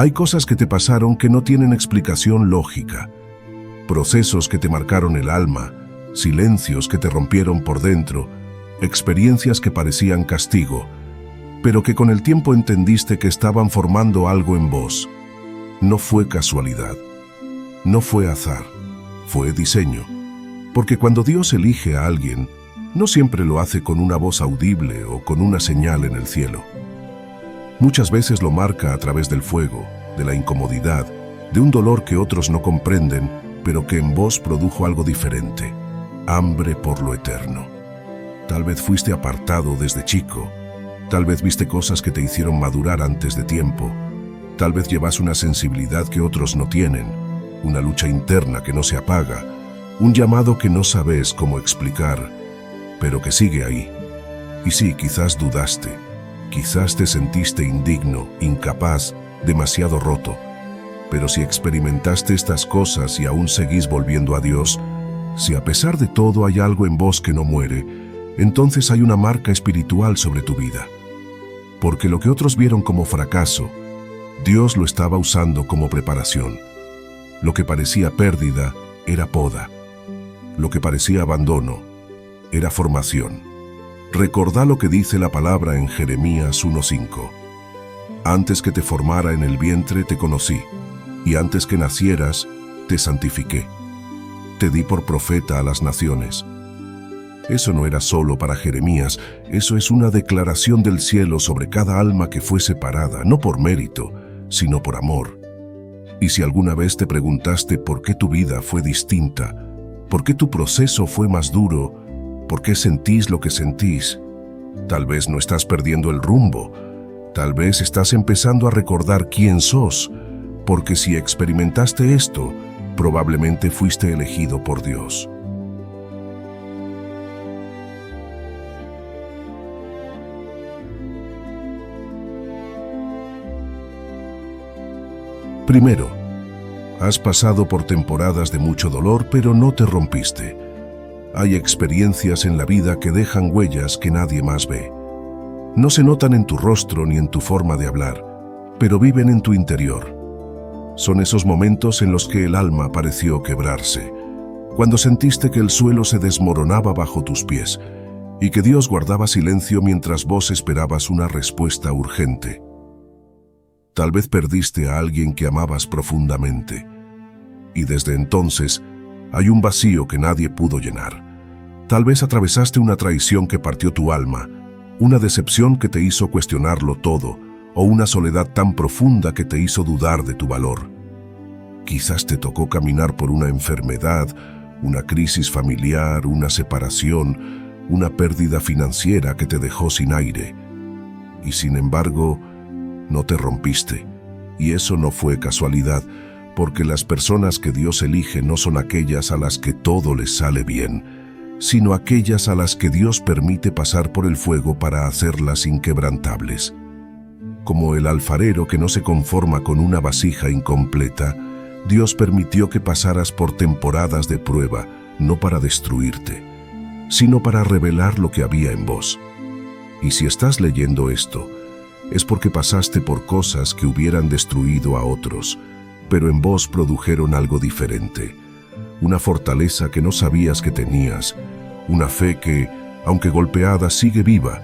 Hay cosas que te pasaron que no tienen explicación lógica, procesos que te marcaron el alma, silencios que te rompieron por dentro, experiencias que parecían castigo, pero que con el tiempo entendiste que estaban formando algo en vos. No fue casualidad, no fue azar, fue diseño. Porque cuando Dios elige a alguien, no siempre lo hace con una voz audible o con una señal en el cielo. Muchas veces lo marca a través del fuego, de la incomodidad, de un dolor que otros no comprenden, pero que en vos produjo algo diferente: hambre por lo eterno. Tal vez fuiste apartado desde chico, tal vez viste cosas que te hicieron madurar antes de tiempo, tal vez llevas una sensibilidad que otros no tienen, una lucha interna que no se apaga, un llamado que no sabes cómo explicar, pero que sigue ahí. Y sí, quizás dudaste, quizás te sentiste indigno, incapaz, demasiado roto. Pero si experimentaste estas cosas y aún seguís volviendo a Dios, si a pesar de todo hay algo en vos que no muere, entonces hay una marca espiritual sobre tu vida. Porque lo que otros vieron como fracaso, Dios lo estaba usando como preparación. Lo que parecía pérdida era poda. Lo que parecía abandono era formación. Recordá lo que dice la palabra en Jeremías 1:5. Antes que te formara en el vientre te conocí, y antes que nacieras te santifiqué. Te di por profeta a las naciones. Eso no era solo para Jeremías, eso es una declaración del cielo sobre cada alma que fue separada, no por mérito, sino por amor. Y si alguna vez te preguntaste por qué tu vida fue distinta, por qué tu proceso fue más duro, por qué sentís lo que sentís, tal vez no estás perdiendo el rumbo, tal vez estás empezando a recordar quién sos, porque si experimentaste esto, probablemente fuiste elegido por Dios. Primero, has pasado por temporadas de mucho dolor, pero no te rompiste. Hay experiencias en la vida que dejan huellas que nadie más ve. No se notan en tu rostro ni en tu forma de hablar, pero viven en tu interior. Son esos momentos en los que el alma pareció quebrarse, cuando sentiste que el suelo se desmoronaba bajo tus pies y que Dios guardaba silencio mientras vos esperabas una respuesta urgente. Tal vez perdiste a alguien que amabas profundamente, y desde entonces hay un vacío que nadie pudo llenar. Tal vez atravesaste una traición que partió tu alma, una decepción que te hizo cuestionarlo todo, o una soledad tan profunda que te hizo dudar de tu valor. Quizás te tocó caminar por una enfermedad, una crisis familiar, una separación, una pérdida financiera que te dejó sin aire. Y sin embargo, no te rompiste, y eso no fue casualidad, porque las personas que Dios elige no son aquellas a las que todo les sale bien, sino aquellas a las que Dios permite pasar por el fuego para hacerlas inquebrantables. Como el alfarero que no se conforma con una vasija incompleta, Dios permitió que pasaras por temporadas de prueba, no para destruirte, sino para revelar lo que había en vos. Y si estás leyendo esto, es porque pasaste por cosas que hubieran destruido a otros, pero en vos produjeron algo diferente. Una fortaleza que no sabías que tenías, una fe que, aunque golpeada, sigue viva,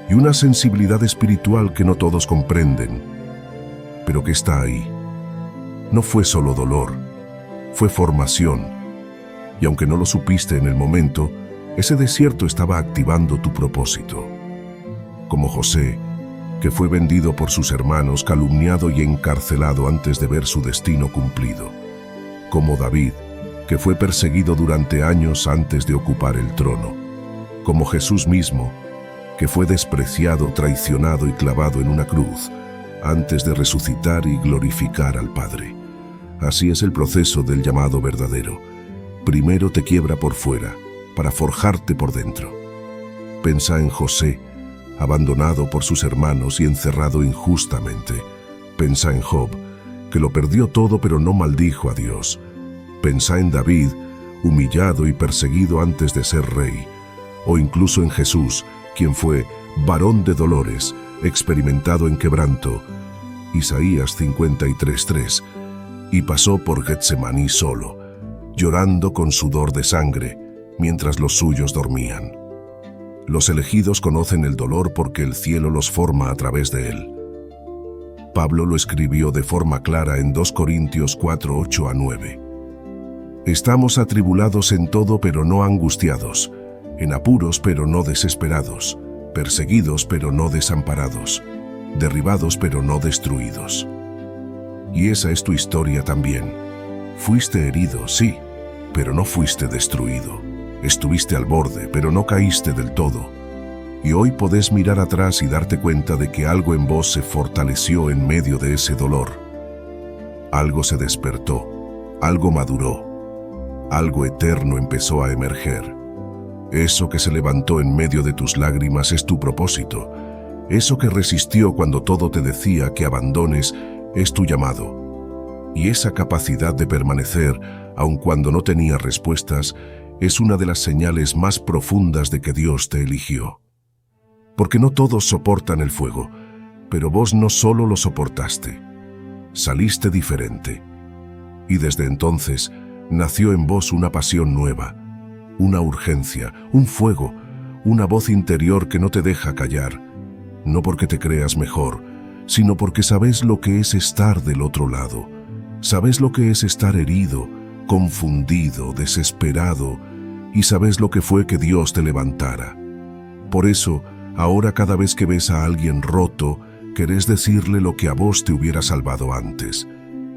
y una sensibilidad espiritual que no todos comprenden, pero que está ahí. No fue solo dolor, fue formación, y aunque no lo supiste en el momento, ese desierto estaba activando tu propósito. Como José, que fue vendido por sus hermanos, calumniado y encarcelado antes de ver su destino cumplido. Como David, que fue perseguido durante años antes de ocupar el trono. Como Jesús mismo, que fue despreciado, traicionado y clavado en una cruz, antes de resucitar y glorificar al Padre. Así es el proceso del llamado verdadero. Primero te quiebra por fuera, para forjarte por dentro. Pensá en José, abandonado por sus hermanos y encerrado injustamente. Pensá en Job, que lo perdió todo pero no maldijo a Dios. Pensá en David, humillado y perseguido antes de ser rey. O incluso en Jesús, quien fue varón de dolores, experimentado en quebranto, Isaías 53:3, y pasó por Getsemaní solo, llorando con sudor de sangre, mientras los suyos dormían. Los elegidos conocen el dolor porque el cielo los forma a través de él. Pablo lo escribió de forma clara en 2 Corintios 4:8-9. Estamos atribulados en todo pero no angustiados, en apuros pero no desesperados, perseguidos pero no desamparados, derribados pero no destruidos. Y esa es tu historia también. Fuiste herido, sí, pero no fuiste destruido. Estuviste al borde, pero no caíste del todo. Y hoy podés mirar atrás y darte cuenta de que algo en vos se fortaleció en medio de ese dolor. Algo se despertó, algo maduró, algo eterno empezó a emerger. Eso que se levantó en medio de tus lágrimas es tu propósito. Eso que resistió cuando todo te decía que abandones es tu llamado. Y esa capacidad de permanecer, aun cuando no tenía respuestas, es una de las señales más profundas de que Dios te eligió. Porque no todos soportan el fuego, pero vos no solo lo soportaste, saliste diferente. Y desde entonces nació en vos una pasión nueva, una urgencia, un fuego, una voz interior que no te deja callar, no porque te creas mejor, sino porque sabes lo que es estar del otro lado, sabes lo que es estar herido, confundido, desesperado, y sabes lo que fue que Dios te levantara. Por eso, ahora cada vez que ves a alguien roto, querés decirle lo que a vos te hubiera salvado antes.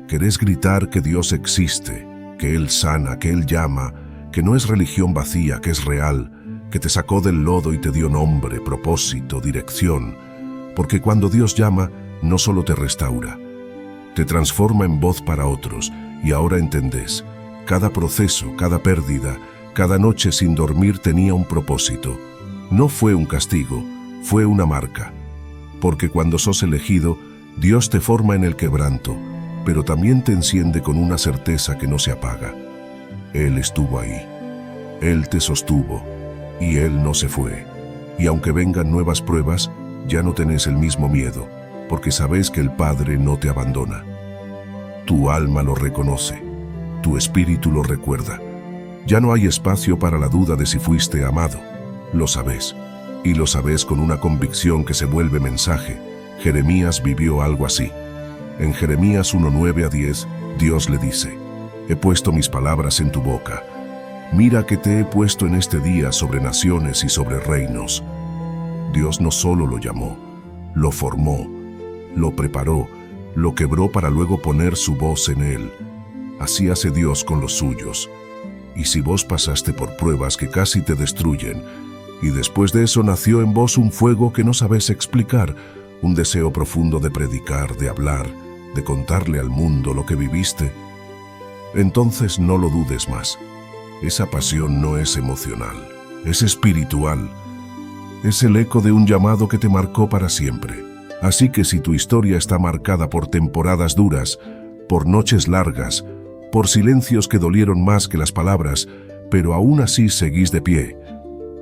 Querés gritar que Dios existe, que Él sana, que Él llama, que no es religión vacía, que es real, que te sacó del lodo y te dio nombre, propósito, dirección. Porque cuando Dios llama, no solo te restaura, te transforma en voz para otros, y ahora entendés. Cada proceso, cada pérdida, cada noche sin dormir tenía un propósito. No fue un castigo, fue una marca. Porque cuando sos elegido, Dios te forma en el quebranto, pero también te enciende con una certeza que no se apaga. Él estuvo ahí, Él te sostuvo, y Él no se fue. Y aunque vengan nuevas pruebas, ya no tenés el mismo miedo, porque sabes que el Padre no te abandona. Tu alma lo reconoce, tu espíritu lo recuerda. Ya no hay espacio para la duda de si fuiste amado. Lo sabes, y lo sabes con una convicción que se vuelve mensaje. Jeremías vivió algo así. En Jeremías 1:9-10, Dios le dice: he puesto mis palabras en tu boca. Mira que te he puesto en este día sobre naciones y sobre reinos. Dios no solo lo llamó, lo formó, lo preparó, lo quebró para luego poner su voz en él. Así hace Dios con los suyos. Y si vos pasaste por pruebas que casi te destruyen, y después de eso nació en vos un fuego que no sabes explicar, un deseo profundo de predicar, de hablar, de contarle al mundo lo que viviste, entonces no lo dudes más. Esa pasión no es emocional, es espiritual. Es el eco de un llamado que te marcó para siempre. Así que si tu historia está marcada por temporadas duras, por noches largas, por silencios que dolieron más que las palabras, pero aún así seguís de pie,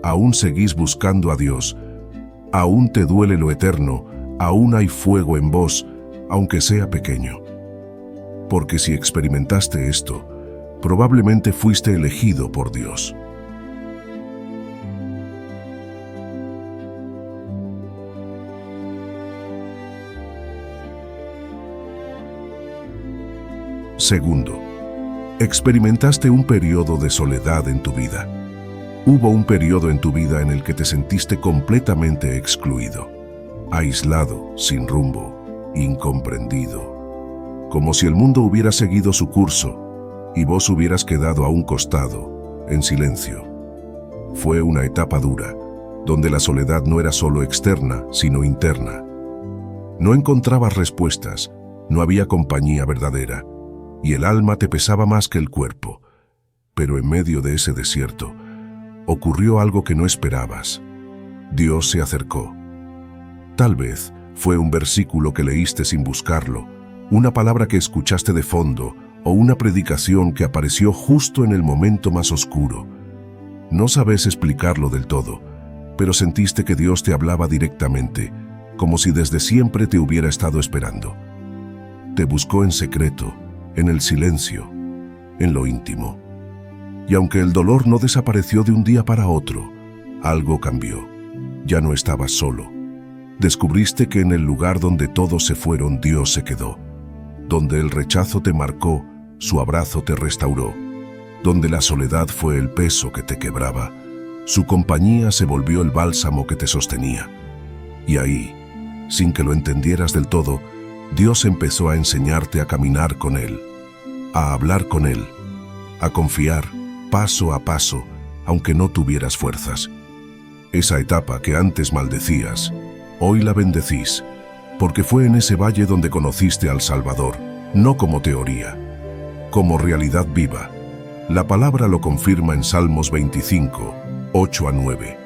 aún seguís buscando a Dios, aún te duele lo eterno, aún hay fuego en vos, aunque sea pequeño. Porque si experimentaste esto, probablemente fuiste elegido por Dios. Segundo, experimentaste un periodo de soledad en tu vida. Hubo un periodo en tu vida en el que te sentiste completamente excluido, aislado, sin rumbo, incomprendido, como si el mundo hubiera seguido su curso y vos hubieras quedado a un costado, en silencio. Fue una etapa dura, donde la soledad no era solo externa, sino interna. No encontrabas respuestas, no había compañía verdadera, y el alma te pesaba más que el cuerpo. Pero en medio de ese desierto, ocurrió algo que no esperabas. Dios se acercó. Tal vez fue un versículo que leíste sin buscarlo, una palabra que escuchaste de fondo, o una predicación que apareció justo en el momento más oscuro. No sabes explicarlo del todo, pero sentiste que Dios te hablaba directamente, como si desde siempre te hubiera estado esperando. Te buscó en secreto, en el silencio, en lo íntimo. Y aunque el dolor no desapareció de un día para otro, algo cambió. Ya no estabas solo. Descubriste que en el lugar donde todos se fueron, Dios se quedó. Donde el rechazo te marcó, su abrazo te restauró. Donde la soledad fue el peso que te quebraba, su compañía se volvió el bálsamo que te sostenía. Y ahí, sin que lo entendieras del todo, Dios empezó a enseñarte a caminar con Él, a hablar con Él, a confiar paso a paso, aunque no tuvieras fuerzas. Esa etapa que antes maldecías, hoy la bendecís, porque fue en ese valle donde conociste al Salvador, no como teoría, como realidad viva. La palabra lo confirma en Salmos 25, 8 a 9.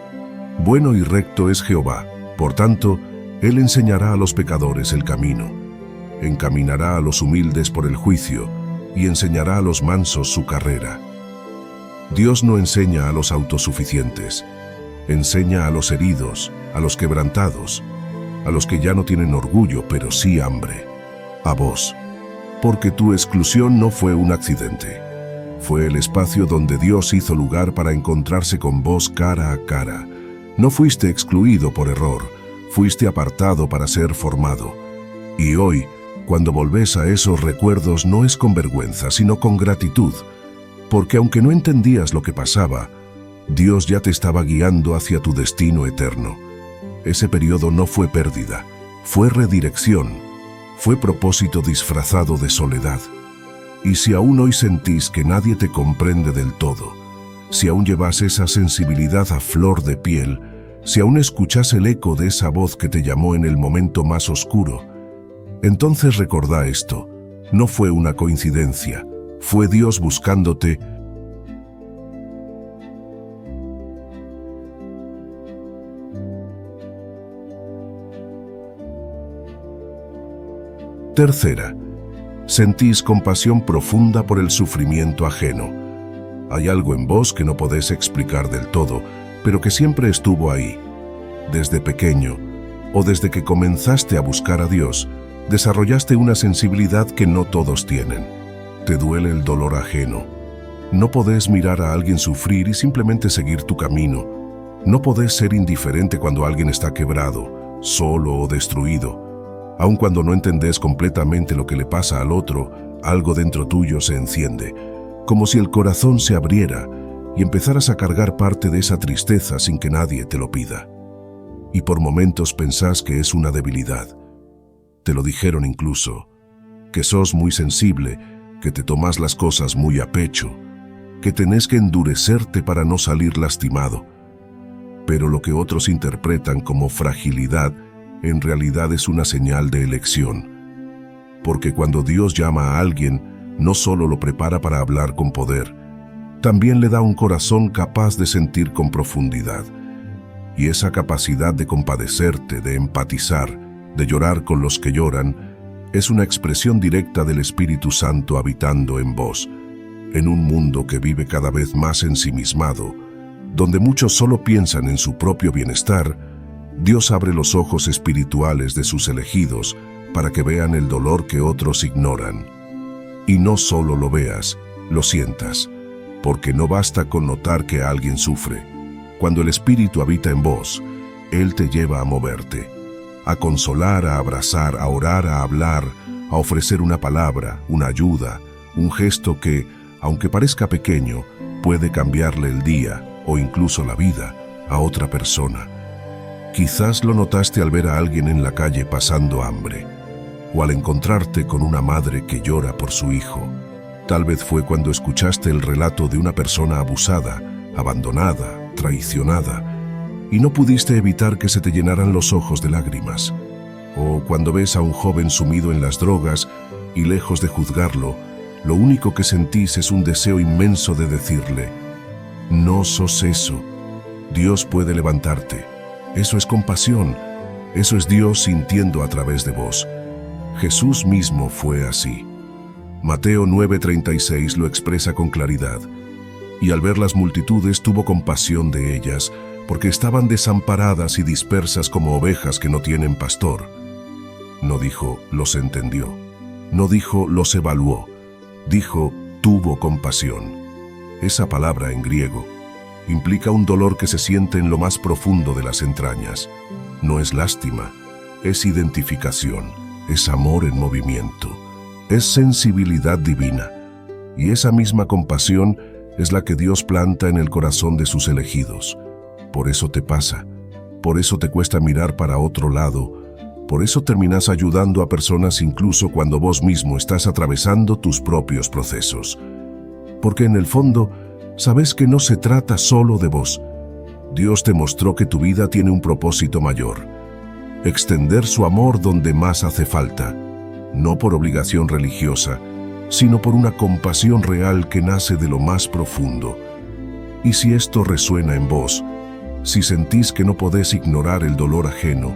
Bueno y recto es Jehová, por tanto, Él enseñará a los pecadores el camino. Encaminará a los humildes por el juicio y enseñará a los mansos su carrera. Dios no enseña a los autosuficientes, enseña a los heridos, a los quebrantados, a los que ya no tienen orgullo, pero sí hambre. A vos, porque tu exclusión no fue un accidente. Fue el espacio donde Dios hizo lugar para encontrarse con vos cara a cara. No fuiste excluido por error, fuiste apartado para ser formado. Y hoy, cuando volvés a esos recuerdos, no es con vergüenza, sino con gratitud, porque aunque no entendías lo que pasaba, Dios ya te estaba guiando hacia tu destino eterno. Ese periodo no fue pérdida, fue redirección, fue propósito disfrazado de soledad. Y si aún hoy sentís que nadie te comprende del todo, si aún llevas esa sensibilidad a flor de piel, si aún escuchás el eco de esa voz que te llamó en el momento más oscuro, entonces recordá esto: no fue una coincidencia, fue Dios buscándote. Tercera, sentís compasión profunda por el sufrimiento ajeno. Hay algo en vos que no podés explicar del todo, pero que siempre estuvo ahí. Desde pequeño, o desde que comenzaste a buscar a Dios, desarrollaste una sensibilidad que no todos tienen. Te duele el dolor ajeno. No podés mirar a alguien sufrir y simplemente seguir tu camino. No podés ser indiferente cuando alguien está quebrado, solo o destruido. Aun cuando no entendés completamente lo que le pasa al otro, algo dentro tuyo se enciende, como si el corazón se abriera y empezaras a cargar parte de esa tristeza sin que nadie te lo pida. Y por momentos pensás que es una debilidad. Te lo dijeron incluso, que sos muy sensible, que te tomás las cosas muy a pecho, que tenés que endurecerte para no salir lastimado. Pero lo que otros interpretan como fragilidad, en realidad es una señal de elección. Porque cuando Dios llama a alguien, no solo lo prepara para hablar con poder, también le da un corazón capaz de sentir con profundidad. Y esa capacidad de compadecerte, de empatizar, de llorar con los que lloran, es una expresión directa del Espíritu Santo habitando en vos, en un mundo que vive cada vez más ensimismado, donde muchos solo piensan en su propio bienestar. Dios abre los ojos espirituales de sus elegidos para que vean el dolor que otros ignoran. Y no solo lo veas, lo sientas, porque no basta con notar que alguien sufre. Cuando el Espíritu habita en vos, Él te lleva a moverte, a consolar, a abrazar, a orar, a hablar, a ofrecer una palabra, una ayuda, un gesto que, aunque parezca pequeño, puede cambiarle el día o incluso la vida a otra persona. Quizás lo notaste al ver a alguien en la calle pasando hambre, o al encontrarte con una madre que llora por su hijo. Tal vez fue cuando escuchaste el relato de una persona abusada, abandonada, traicionada, y no pudiste evitar que se te llenaran los ojos de lágrimas. O cuando ves a un joven sumido en las drogas y lejos de juzgarlo, lo único que sentís es un deseo inmenso de decirle: no sos eso, Dios puede levantarte. Eso es compasión, eso es Dios sintiendo a través de vos. Jesús mismo fue así. Mateo 9:36 lo expresa con claridad. Y al ver las multitudes tuvo compasión de ellas, porque estaban desamparadas y dispersas como ovejas que no tienen pastor. No dijo, los entendió. No dijo los evaluó, dijo tuvo compasión. Esa palabra en griego implica un dolor que se siente en lo más profundo de las entrañas. No es lástima, es identificación, es amor en movimiento, es sensibilidad divina. Y esa misma compasión es la que Dios planta en el corazón de sus elegidos. Por eso te pasa, por eso te cuesta mirar para otro lado, por eso terminas ayudando a personas incluso cuando vos mismo estás atravesando tus propios procesos. Porque en el fondo, sabes que no se trata solo de vos. Dios te mostró que tu vida tiene un propósito mayor: extender su amor donde más hace falta, no por obligación religiosa, sino por una compasión real que nace de lo más profundo. Y si esto resuena en vos, si sentís que no podés ignorar el dolor ajeno,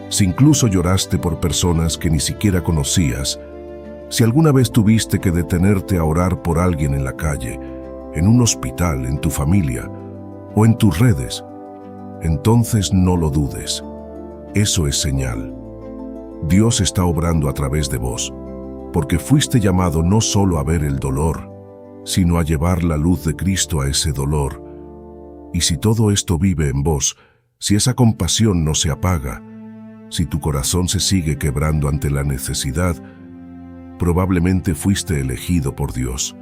si incluso lloraste por personas que ni siquiera conocías, si alguna vez tuviste que detenerte a orar por alguien en la calle, en un hospital, en tu familia o en tus redes, entonces no lo dudes. Eso es señal. Dios está obrando a través de vos, porque fuiste llamado no solo a ver el dolor, sino a llevar la luz de Cristo a ese dolor. Y si todo esto vive en vos, si esa compasión no se apaga, si tu corazón se sigue quebrando ante la necesidad, probablemente fuiste elegido por Dios.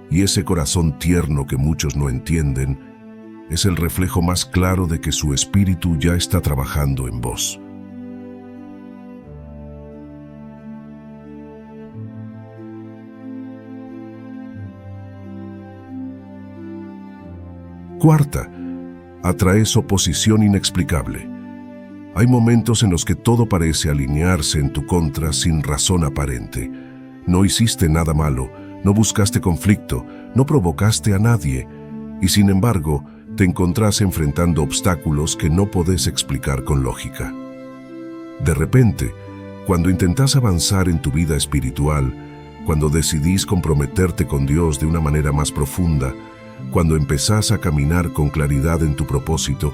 Y ese corazón tierno que muchos no entienden es el reflejo más claro de que su espíritu ya está trabajando en vos. Cuarta, atraes oposición inexplicable. Hay momentos en los que todo parece alinearse en tu contra sin razón aparente. No hiciste nada malo, no buscaste conflicto, no provocaste a nadie, y sin embargo, te encontrás enfrentando obstáculos que no podés explicar con lógica. De repente, cuando intentás avanzar en tu vida espiritual, cuando decidís comprometerte con Dios de una manera más profunda, cuando empezás a caminar con claridad en tu propósito,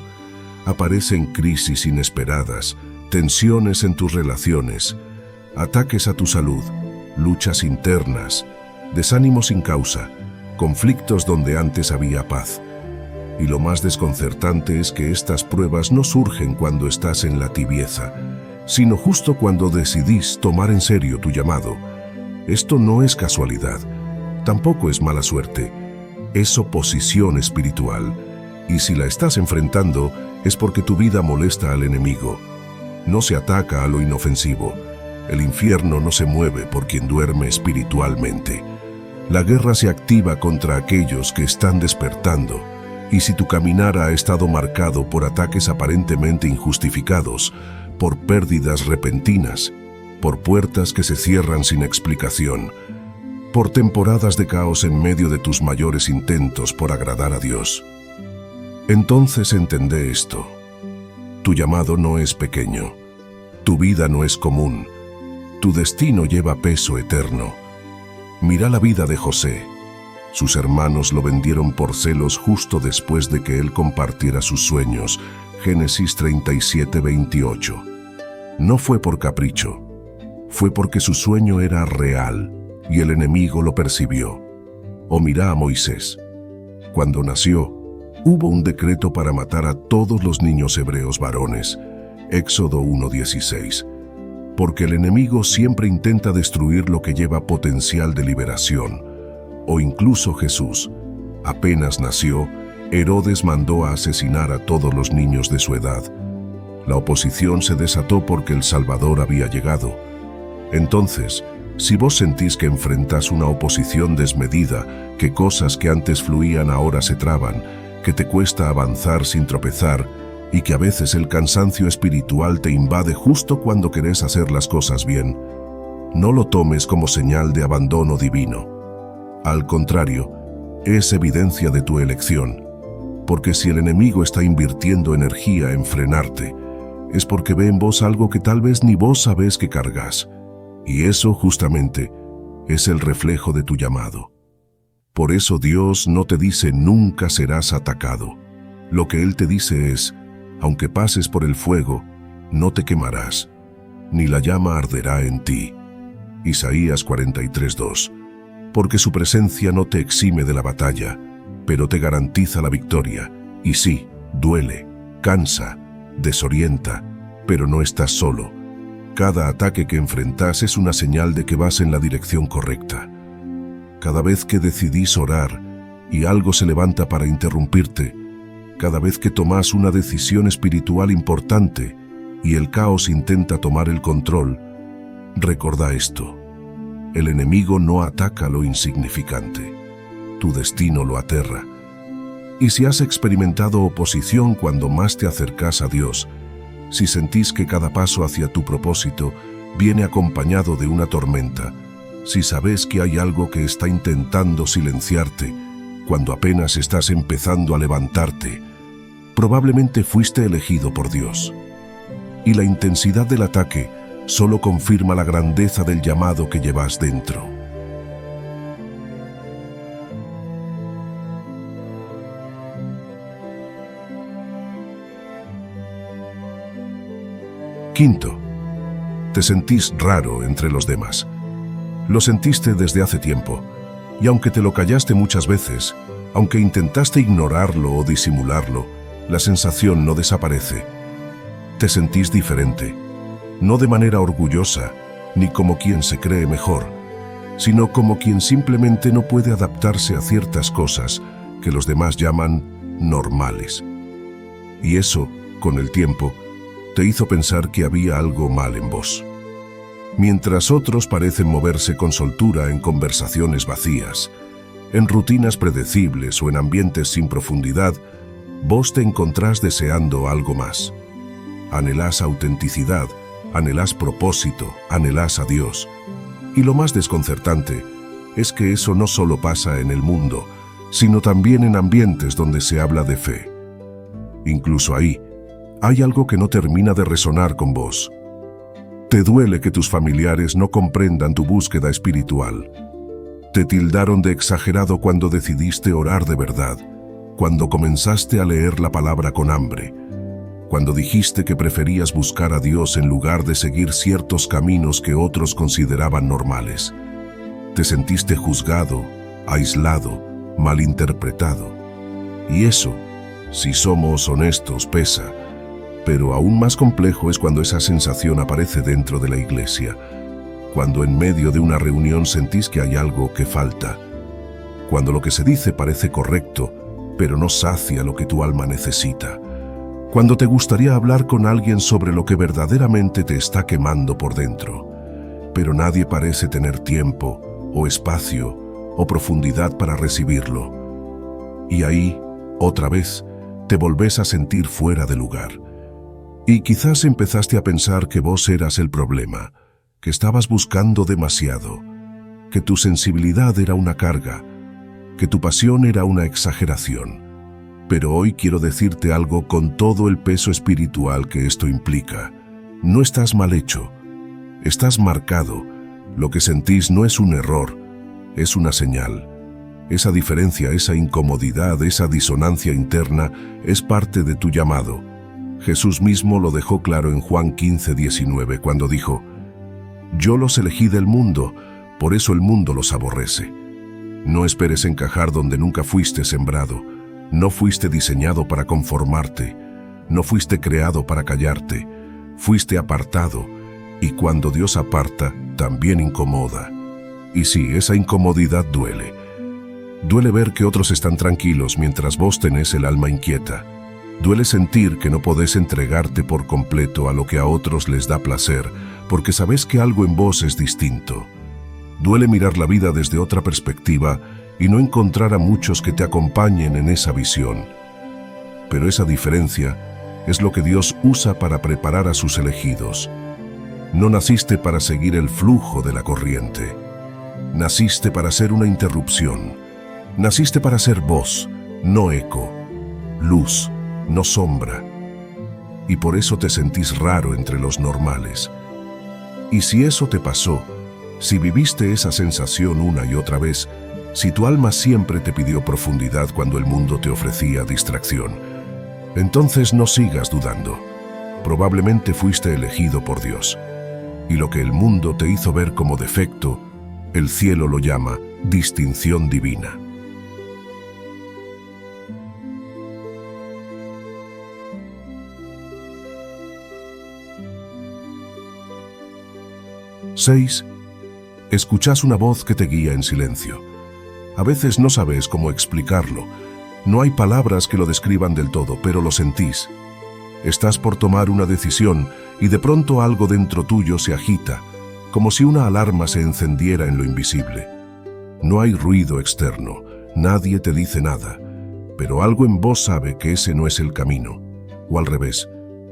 aparecen crisis inesperadas, tensiones en tus relaciones, ataques a tu salud, luchas internas, desánimo sin causa, conflictos donde antes había paz. Y lo más desconcertante es que estas pruebas no surgen cuando estás en la tibieza, sino justo cuando decidís tomar en serio tu llamado. Esto no es casualidad, tampoco es mala suerte, es oposición espiritual. Y si la estás enfrentando, es porque tu vida molesta al enemigo. No se ataca a lo inofensivo. El infierno no se mueve por quien duerme espiritualmente. La guerra se activa contra aquellos que están despertando. Y si tu caminar ha estado marcado por ataques aparentemente injustificados, por pérdidas repentinas, por puertas que se cierran sin explicación, por temporadas de caos en medio de tus mayores intentos por agradar a Dios, entonces entendé esto. Tu llamado no es pequeño, tu vida no es común, tu destino lleva peso eterno. Mira la vida de José. Sus hermanos lo vendieron por celos justo después de que él compartiera sus sueños. Génesis 37:28. No fue por capricho, fue porque su sueño era real y el enemigo lo percibió. O mira a Moisés. Cuando nació, hubo un decreto para matar a todos los niños hebreos varones. Éxodo 1:16. Porque el enemigo siempre intenta destruir lo que lleva potencial de liberación. O incluso Jesús. Apenas nació, Herodes mandó a asesinar a todos los niños de su edad. La oposición se desató porque el Salvador había llegado. Entonces, si vos sentís que enfrentás una oposición desmedida, que cosas que antes fluían ahora se traban, que te cuesta avanzar sin tropezar, y que a veces el cansancio espiritual te invade justo cuando querés hacer las cosas bien, no lo tomes como señal de abandono divino. Al contrario, es evidencia de tu elección, porque si el enemigo está invirtiendo energía en frenarte, es porque ve en vos algo que tal vez ni vos sabés que cargas, y eso justamente es el reflejo de tu llamado. Por eso Dios no te dice nunca serás atacado. Lo que Él te dice es, aunque pases por el fuego, no te quemarás, ni la llama arderá en ti. Isaías 43:2. Porque su presencia no te exime de la batalla, pero te garantiza la victoria. Y sí, duele, cansa, desorienta, pero no estás solo. Cada ataque que enfrentas es una señal de que vas en la dirección correcta. Cada vez que decidís orar y algo se levanta para interrumpirte, cada vez que tomas una decisión espiritual importante y el caos intenta tomar el control, recordá esto: el enemigo no ataca lo insignificante, tu destino lo aterra. Y si has experimentado oposición cuando más te acercas a Dios, si sentís que cada paso hacia tu propósito viene acompañado de una tormenta, si sabes que hay algo que está intentando silenciarte cuando apenas estás empezando a levantarte, probablemente fuiste elegido por Dios. Y la intensidad del ataque solo confirma la grandeza del llamado que llevas dentro. Quinto, te sentís raro entre los demás. Lo sentiste desde hace tiempo, y aunque te lo callaste muchas veces, aunque intentaste ignorarlo o disimularlo, la sensación no desaparece. Te sentís diferente, no de manera orgullosa, ni como quien se cree mejor, sino como quien simplemente no puede adaptarse a ciertas cosas que los demás llaman normales. Y eso, con el tiempo, te hizo pensar que había algo mal en vos. Mientras otros parecen moverse con soltura en conversaciones vacías, en rutinas predecibles o en ambientes sin profundidad, vos te encontrás deseando algo más. Anhelás autenticidad, anhelás propósito, anhelás a Dios. Y lo más desconcertante es que eso no solo pasa en el mundo, sino también en ambientes donde se habla de fe. Incluso ahí, hay algo que no termina de resonar con vos. Te duele que tus familiares no comprendan tu búsqueda espiritual. Te tildaron de exagerado cuando decidiste orar de verdad, cuando comenzaste a leer la palabra con hambre, cuando dijiste que preferías buscar a Dios en lugar de seguir ciertos caminos que otros consideraban normales. Te sentiste juzgado, aislado, malinterpretado. Y eso, si somos honestos, pesa. Pero aún más complejo es cuando esa sensación aparece dentro de la iglesia, cuando en medio de una reunión sentís que hay algo que falta, cuando lo que se dice parece correcto, pero no sacia lo que tu alma necesita, cuando te gustaría hablar con alguien sobre lo que verdaderamente te está quemando por dentro, pero nadie parece tener tiempo, o espacio, o profundidad para recibirlo. Y ahí, otra vez, te volvés a sentir fuera de lugar. Y quizás empezaste a pensar que vos eras el problema, que estabas buscando demasiado, que tu sensibilidad era una carga, que tu pasión era una exageración. Pero hoy quiero decirte algo con todo el peso espiritual que esto implica. No estás mal hecho, estás marcado. Lo que sentís no es un error, es una señal. Esa diferencia, esa incomodidad, esa disonancia interna es parte de tu llamado. Jesús mismo lo dejó claro en Juan 15:19 cuando dijo: «Yo los elegí del mundo, por eso el mundo los aborrece». No esperes encajar donde nunca fuiste sembrado. No fuiste diseñado para conformarte. No fuiste creado para callarte. Fuiste apartado. Y cuando Dios aparta, también incomoda. Y sí, esa incomodidad duele. Duele ver que otros están tranquilos mientras vos tenés el alma inquieta. Duele sentir que no podés entregarte por completo a lo que a otros les da placer, porque sabés que algo en vos es distinto. Duele mirar la vida desde otra perspectiva y no encontrar a muchos que te acompañen en esa visión. Pero esa diferencia es lo que Dios usa para preparar a sus elegidos. No naciste para seguir el flujo de la corriente. Naciste para ser una interrupción. Naciste para ser voz, no eco, luz, no sombra. Y por eso te sentís raro entre los normales. Y si eso te pasó, si viviste esa sensación una y otra vez, si tu alma siempre te pidió profundidad cuando el mundo te ofrecía distracción, entonces no sigas dudando. Probablemente fuiste elegido por Dios. Y lo que el mundo te hizo ver como defecto, el cielo lo llama distinción divina. Seis. Escuchás una voz que te guía en silencio. A veces no sabes cómo explicarlo. No hay palabras que lo describan del todo, pero lo sentís. Estás por tomar una decisión y de pronto algo dentro tuyo se agita, como si una alarma se encendiera en lo invisible. No hay ruido externo, nadie te dice nada, pero algo en vos sabe que ese no es el camino. O al revés,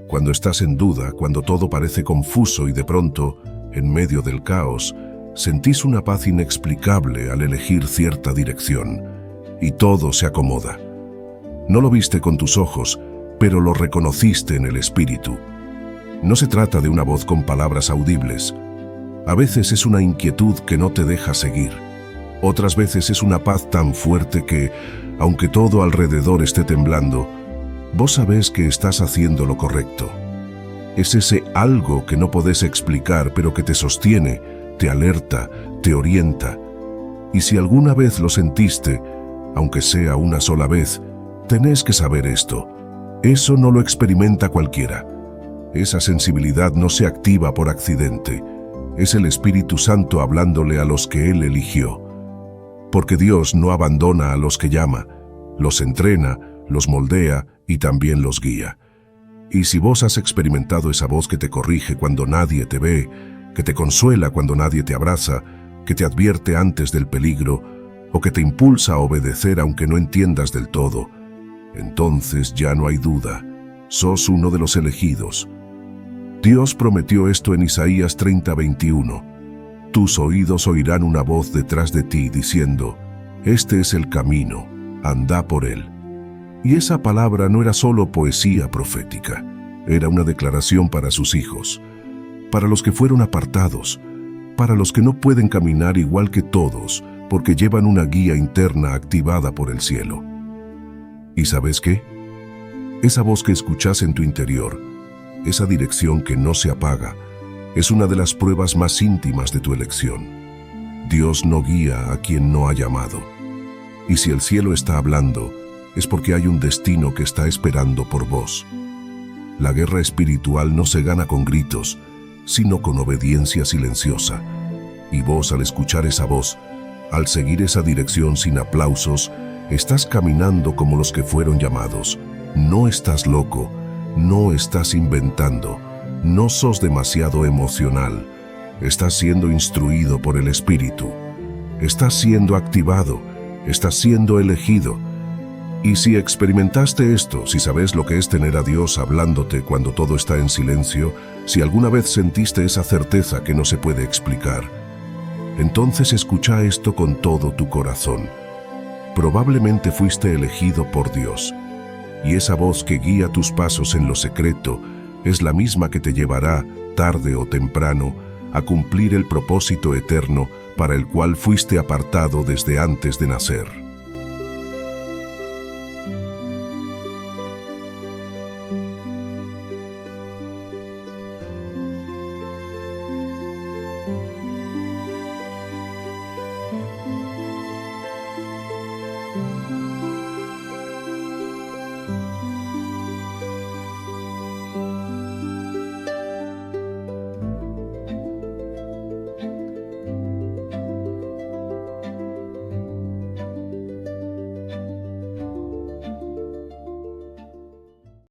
cuando estás en duda, cuando todo parece confuso y de pronto, en medio del caos, sentís una paz inexplicable al elegir cierta dirección, y todo se acomoda. No lo viste con tus ojos, pero lo reconociste en el espíritu. No se trata de una voz con palabras audibles. A veces es una inquietud que no te deja seguir. Otras veces es una paz tan fuerte que, aunque todo alrededor esté temblando, vos sabés que estás haciendo lo correcto. Es ese algo que no podés explicar, pero que te sostiene, te alerta, te orienta. Y si alguna vez lo sentiste, aunque sea una sola vez, tenés que saber esto. Eso no lo experimenta cualquiera. Esa sensibilidad no se activa por accidente. Es el Espíritu Santo hablándole a los que Él eligió. Porque Dios no abandona a los que llama, los entrena, los moldea y también los guía. Y si vos has experimentado esa voz que te corrige cuando nadie te ve, que te consuela cuando nadie te abraza, que te advierte antes del peligro, o que te impulsa a obedecer aunque no entiendas del todo, entonces ya no hay duda, sos uno de los elegidos. Dios prometió esto en Isaías 30:21. Tus oídos oirán una voz detrás de ti diciendo, este es el camino, andá por él. Y esa palabra no era solo poesía profética, era una declaración para sus hijos, para los que fueron apartados, para los que no pueden caminar igual que todos, porque llevan una guía interna activada por el cielo. ¿Y sabes qué? Esa voz que escuchás en tu interior, esa dirección que no se apaga, es una de las pruebas más íntimas de tu elección. Dios no guía a quien no ha llamado. Y si el cielo está hablando, es porque hay un destino que está esperando por vos. La guerra espiritual no se gana con gritos, sino con obediencia silenciosa. Y vos, al escuchar esa voz, al seguir esa dirección sin aplausos, estás caminando como los que fueron llamados. No estás loco, no estás inventando, no sos demasiado emocional. Estás siendo instruido por el Espíritu. Estás siendo activado, estás siendo elegido. Y si experimentaste esto, si sabes lo que es tener a Dios hablándote cuando todo está en silencio, si alguna vez sentiste esa certeza que no se puede explicar, entonces escucha esto con todo tu corazón. Probablemente fuiste elegido por Dios, y esa voz que guía tus pasos en lo secreto es la misma que te llevará, tarde o temprano, a cumplir el propósito eterno para el cual fuiste apartado desde antes de nacer.